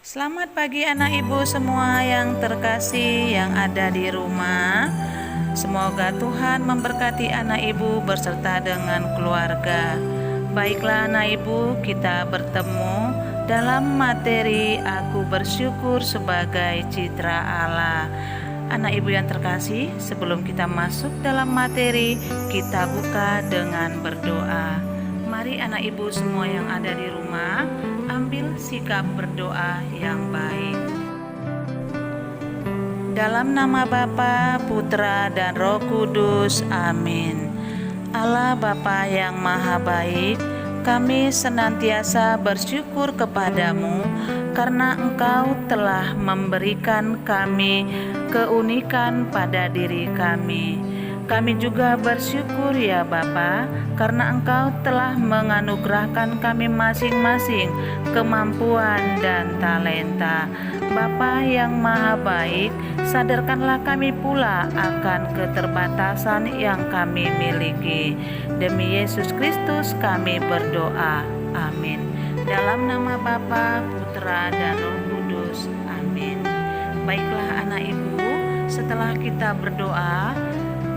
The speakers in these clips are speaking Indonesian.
Selamat pagi anak ibu semua yang terkasih yang ada di rumah. Semoga Tuhan memberkati anak ibu berserta dengan keluarga. Baiklah anak ibu, kita bertemu dalam materi Aku Bersyukur Sebagai Citra Allah. Anak ibu yang terkasih, sebelum kita masuk dalam materi, kita buka dengan berdoa. Mari anak ibu semua yang ada di rumah, ambil sikap berdoa yang baik. Dalam nama Bapa, Putra, dan Roh Kudus, amin. Allah Bapa yang Maha Baik, kami senantiasa bersyukur kepadamu karena Engkau telah memberikan kami keunikan pada diri kami. Kami juga bersyukur ya Bapa, karena Engkau telah menganugerahkan kami masing-masing kemampuan dan talenta. Bapa yang Maha Baik, sadarkanlah kami pula akan keterbatasan yang kami miliki. Demi Yesus Kristus kami berdoa. Amin. Dalam nama Bapa, Putra, dan Roh Kudus. Amin. Baiklah anak ibu, setelah kita berdoa,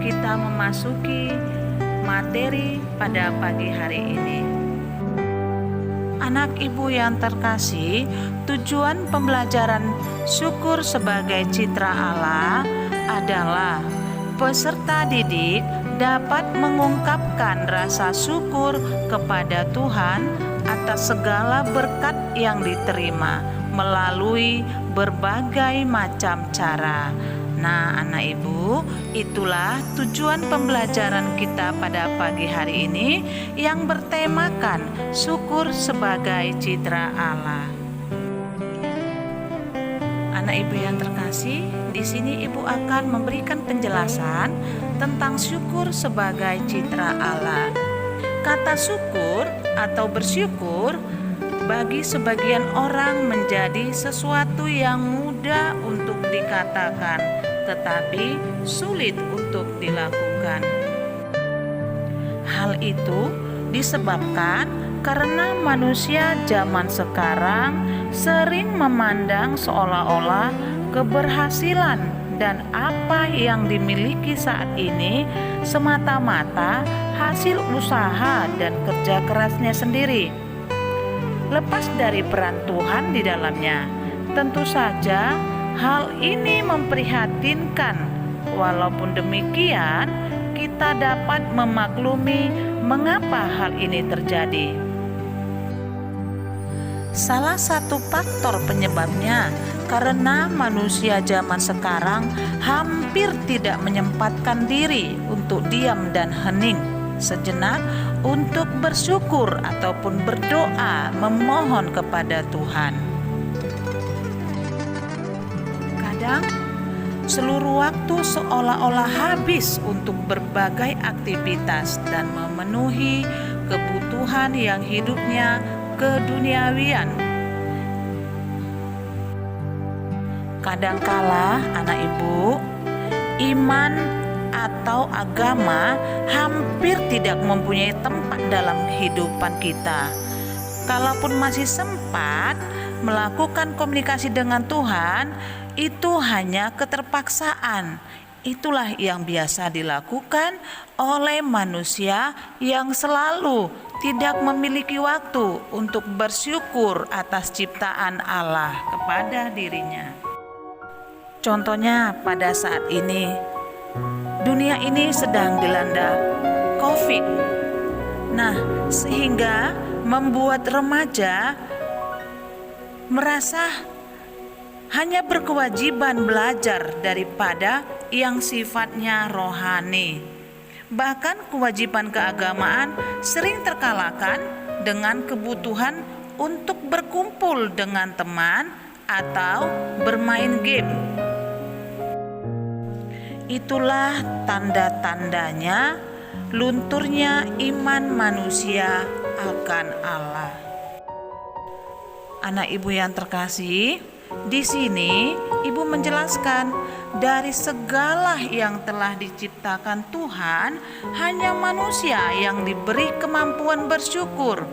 kita memasuki materi pada pagi hari ini. Anak ibu yang terkasih, tujuan pembelajaran syukur sebagai citra Allah adalah peserta didik dapat mengungkapkan rasa syukur kepada Tuhan atas segala berkat yang diterima melalui berbagai macam cara. Nah, anak ibu, itulah tujuan pembelajaran kita pada pagi hari ini yang bertemakan syukur sebagai citra Allah. Anak ibu yang terkasih, di sini ibu akan memberikan penjelasan tentang syukur sebagai citra Allah. Kata syukur atau bersyukur bagi sebagian orang menjadi sesuatu yang mudah untuk dikatakan, tetapi sulit untuk dilakukan. Hal itu disebabkan karena manusia zaman sekarang sering memandang seolah-olah keberhasilan dan apa yang dimiliki saat ini semata-mata hasil usaha dan kerja kerasnya sendiri, lepas dari peran Tuhan di dalamnya. Tentu saja hal ini memprihatinkan. Walaupun demikian, kita dapat memaklumi mengapa hal ini terjadi. Salah satu faktor penyebabnya karena manusia zaman sekarang hampir tidak menyempatkan diri untuk diam dan hening sejenak untuk bersyukur ataupun berdoa memohon kepada Tuhan. Kadang seluruh waktu seolah-olah habis untuk berbagai aktivitas dan memenuhi kebutuhan yang hidupnya keduniawian. Kadangkala anak ibu, iman atau agama hampir tidak mempunyai tempat dalam kehidupan kita. Kalaupun masih sempat melakukan komunikasi dengan Tuhan, itu hanya keterpaksaan. Itulah yang biasa dilakukan oleh manusia yang selalu tidak memiliki waktu untuk bersyukur atas ciptaan Allah kepada dirinya. Contohnya pada saat ini, dunia ini sedang dilanda COVID. Nah, sehingga membuat remaja merasa hanya berkewajiban belajar daripada yang sifatnya rohani. Bahkan kewajiban keagamaan sering terkalahkan dengan kebutuhan untuk berkumpul dengan teman atau bermain game. Itulah tanda-tandanya lunturnya iman manusia akan Allah. Anak ibu yang terkasih, di sini ibu menjelaskan dari segala yang telah diciptakan Tuhan, hanya manusia yang diberi kemampuan bersyukur.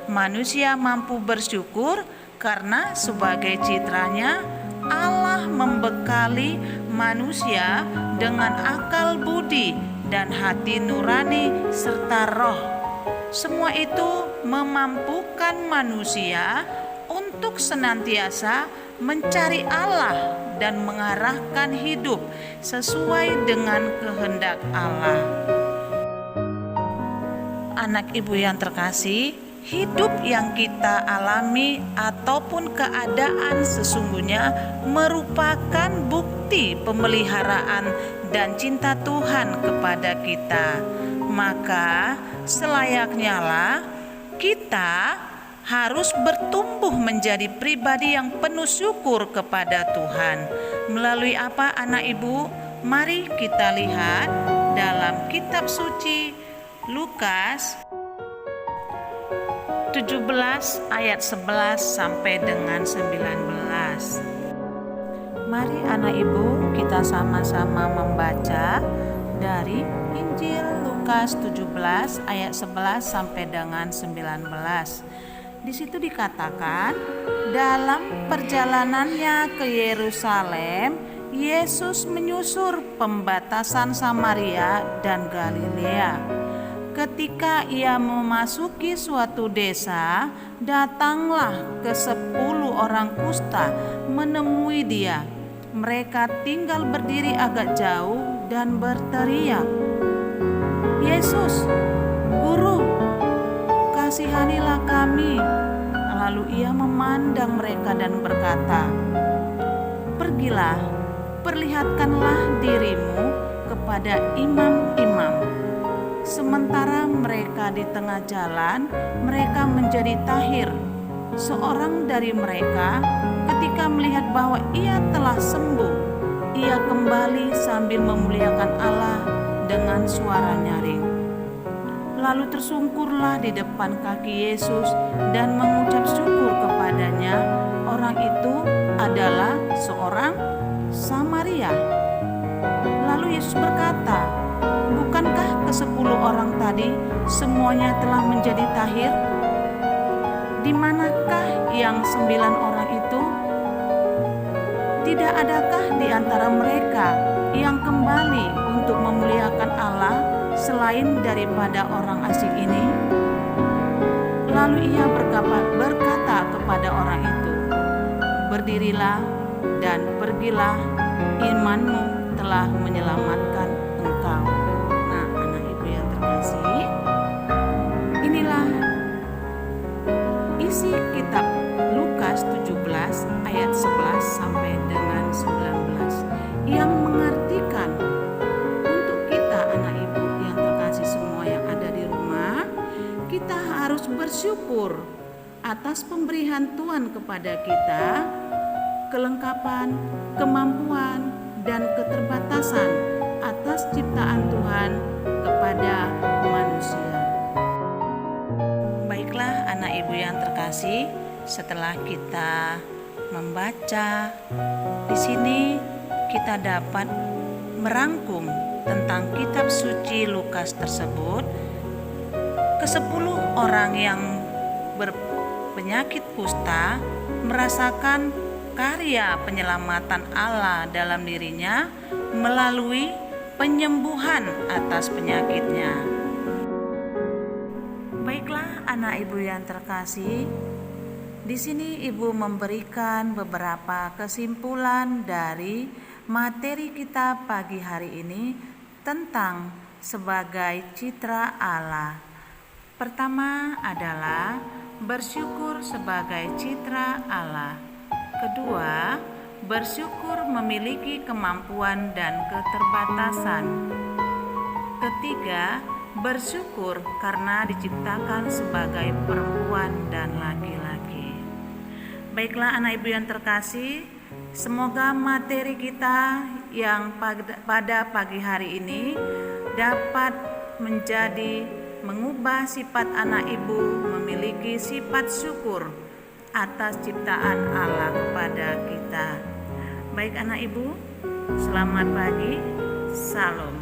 Manusia mampu bersyukur karena sebagai citranya Allah membekali manusia dengan akal budi dan hati nurani serta roh. Semua itu memampukan manusia untuk senantiasa mencari Allah dan mengarahkan hidup sesuai dengan kehendak Allah. Anak ibu yang terkasih, hidup yang kita alami ataupun keadaan sesungguhnya merupakan bukti pemeliharaan dan cinta Tuhan kepada kita. Maka selayaknya lah kita harus bertumbuh menjadi pribadi yang penuh syukur kepada Tuhan. Melalui apa anak ibu? Mari kita lihat dalam kitab suci Lukas 17 ayat 11 sampai dengan 19. Mari anak ibu kita sama-sama membaca dari Injil Lukas 17 ayat 11 sampai dengan 19. Di situ dikatakan, dalam perjalanannya ke Yerusalem, Yesus menyusur pembatasan Samaria dan Galilea. Ketika ia memasuki suatu desa, datanglah ke-10 orang kusta menemui dia. Mereka tinggal berdiri agak jauh dan berteriak, "Yesus, Guru, kasihanilah kami." Lalu ia memandang mereka dan berkata, "Pergilah, perlihatkanlah dirimu kepada imam-imam." Sementara mereka di tengah jalan, mereka menjadi tahir. Seorang dari mereka, ketika melihat bahwa ia telah sembuh, ia kembali sambil memuliakan Allah dengan suara nyaring. Lalu tersungkurlah di depan kaki Yesus dan mengucap syukur kepadanya. Orang itu adalah seorang Samaria. Lalu Yesus berkata, "Bukankah ke-10 orang tadi semuanya telah menjadi tahir? Di manakah yang 9 orang itu? Tidak adakah di antara mereka yang kembali untuk memuliakan Allah selain daripada orang asing ini?" Lalu ia berkata kepada orang itu, "Berdirilah dan pergilah, imanmu telah menyelamatkan engkau." Nah, anak ibu yang terkasih, inilah isi kitab Lukas 17 ayat 11 sampai dengan 19 yang mengartikan untuk kita anak ibu yang terkasih semua yang ada di rumah, kita harus bersyukur atas pemberian Tuhan kepada kita, kelengkapan, kemampuan, dan keterbatasan atas ciptaan Tuhan kepada manusia. Baiklah anak ibu yang terkasih, setelah kita membaca di sini kita dapat merangkum tentang kitab suci Lukas tersebut. Ke-10 orang yang berpenyakit kusta merasakan karya penyelamatan Allah dalam dirinya melalui penyembuhan atas penyakitnya. Baiklah anak ibu yang terkasih, di sini ibu memberikan beberapa kesimpulan dari materi kita pagi hari ini tentang sebagai citra Allah. Pertama adalah bersyukur sebagai citra Allah. Kedua, bersyukur memiliki kemampuan dan keterbatasan. Ketiga, bersyukur karena diciptakan sebagai perempuan dan laki-laki. Baiklah anak ibu yang terkasih, semoga materi kita yang pada pagi hari ini dapat mengubah sifat anak ibu memiliki sifat syukur atas ciptaan Allah kepada kita. Baik anak ibu, selamat pagi, salam.